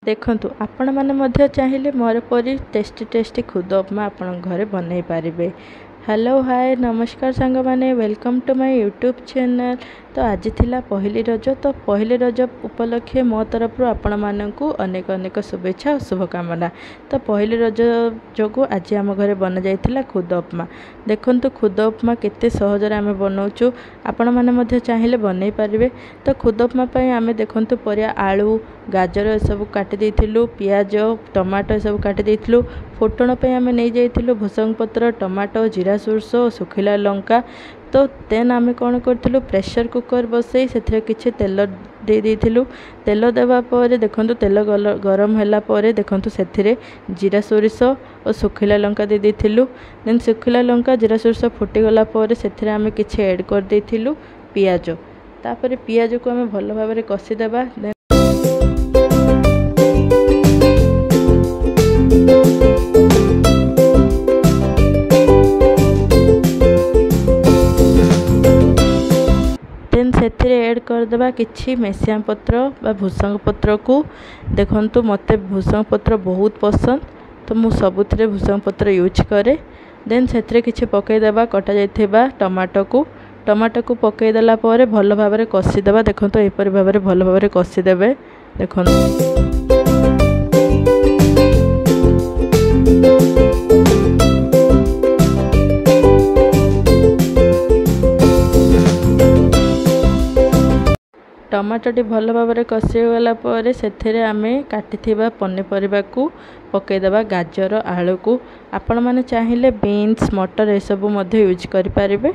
देखंतु आपण माने मध्य चाहिए मोर परी टेस्टी टेस्टी खुद उपमा आपण घरे बनई पारिबे। हेलो हाय नमस्कार सांग माने welcome to my YouTube channel. तो आज थिला पहली रज, तो पहली रज उपलक्षे मो तरफ आपण मानकु अनेक अनेक शुभेच्छा और शुभकामना। तो पहली रज जोगु आज आम घरे बन जाइथिला खुद उपमा। देखंतु खुद उपमा केते सहजरे आमे बनाउछु, आपण माने मध्य चाहिए बनई पारिबे। तो खुद उपमा पई आमे देखंतु परिया आलू गाजर ए सब काटि देइथिलु, पियाज टमाटो ए सब काटि देइथिलु। फोटण पे आमे नहीं जाइथिलु भुसंग पत्र, टमाटो, जीरा सोरस, सुखिला लंका। तो देन आमे कौन करथिलु, प्रेशर कुकर बसई से किछि तेल दे देइथिलु। तेल देवा परे देखंतु तेल गरम होला परे देखंतु सेथिरे जीरा सोरस और सुखिला लंका दे देइथिलु। देन सुखिला लंका जीरा सोरस फुटी गला परे सेथिरे आमे किछि ऐड कर देइथिलु पियाज। तापरे पियाज को आमे भलो भाबरे कसी देबा। देन से ऐड करदेबा किछि मेसिया पत्र बा भूसंग पत्र को। देखंतु मते भूसंग पत्र बहुत पसंद, तो मु सबुथिरे भूसंग पत्र यूज करे। देन से किछि पकई देबा कटा जाइथिबा टमाटो को पकई देला परे भलो भाबरे कसी देबा। देखंतु एपरि भाबरे भलो भाबरे कसी देबे। देखंतु टमाटोटी भल भाव में कषिगला से आमे काटिथिबा पनीपरिबा को पकईदेबा, गाजर आलू को। आपण माने चाहिए बीन्स मटर ए सब मध्य यूज करि पारिबे,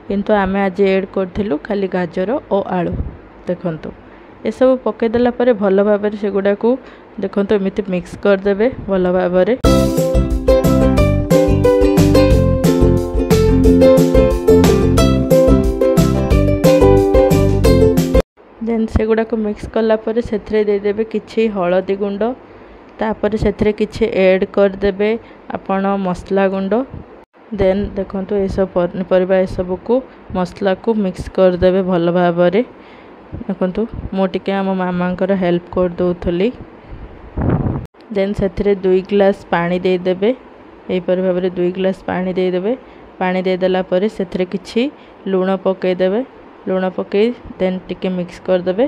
किंतु आमे आज ऐड करथिलु खाली गाजर और आलू। देखंतु ए सब पकईदेला परे भल भाव में सेगुडा को देखंतु एमिति मिक्स करदेबे भल भाव में। देन सेगुड़ा को मिक्स कला परे सेथरे दे देबे किछि हळदी गुंड। तापर सेथरे किछि ऐड कर देबे आपण मसला गुंड। देन देखंतु ए सब पनीपरिबा ए सब को मसला को मिक्स कर देबे भल भाव में। देखंतु मो टिके आम मामांकर हेल्प कर दउथली। देन सेथरे 2 ग्लास पानी दे देबे। एई पर भाव में 2 ग्लास पानी दे देबे। पानी दे देला परे सेथरे किछि लूण पकई देबे। लूण पकई देन टिके मिक्स कर देबे।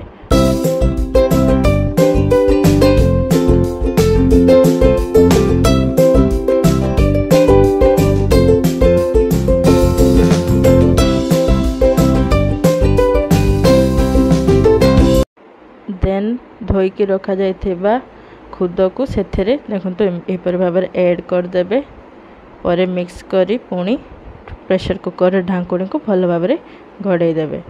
देन धोईकी रखा जाइथिबा खुद को सेथरे देखंतु एपर भाव में ऐड कर देबे। परे मिक्स करी पुणी प्रेशर कुकर ढांकुणी को भल भाव में घोड़े देबे।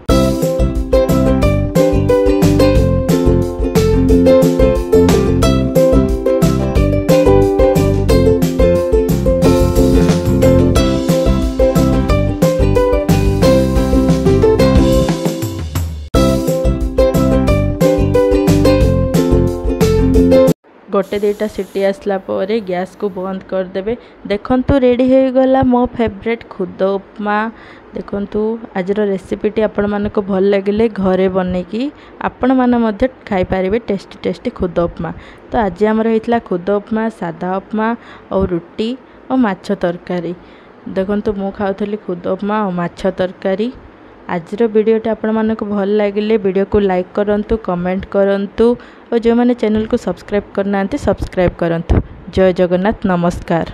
गोटे 2टा सीटी आसला परे गैस को बंद कर देबे। देखंतु रेडी हो गला मो फेवरेट खुद उपमा। देखंतु आजर रेसिपीटी आपण मानको भल लागिले घरे बनेकी आपण मान मध्य खाई पारिबे टेस्टी टेस्टी खुद उपमा। तो आज आमर होइतला खुद उपमा, सादा उपमा और रुटी और माछ तरकारी। देखंतु मु खाउथली खुद उपमा और माछ तरकारी। आजर वीडियोटी आपण मानको भल लागिले वीडियो को लाइक करंतु, कमेंट करंतु और जो माने चैनल को सब्सक्राइब करना सब्सक्राइब करंतु। जय जगन्नाथ, नमस्कार।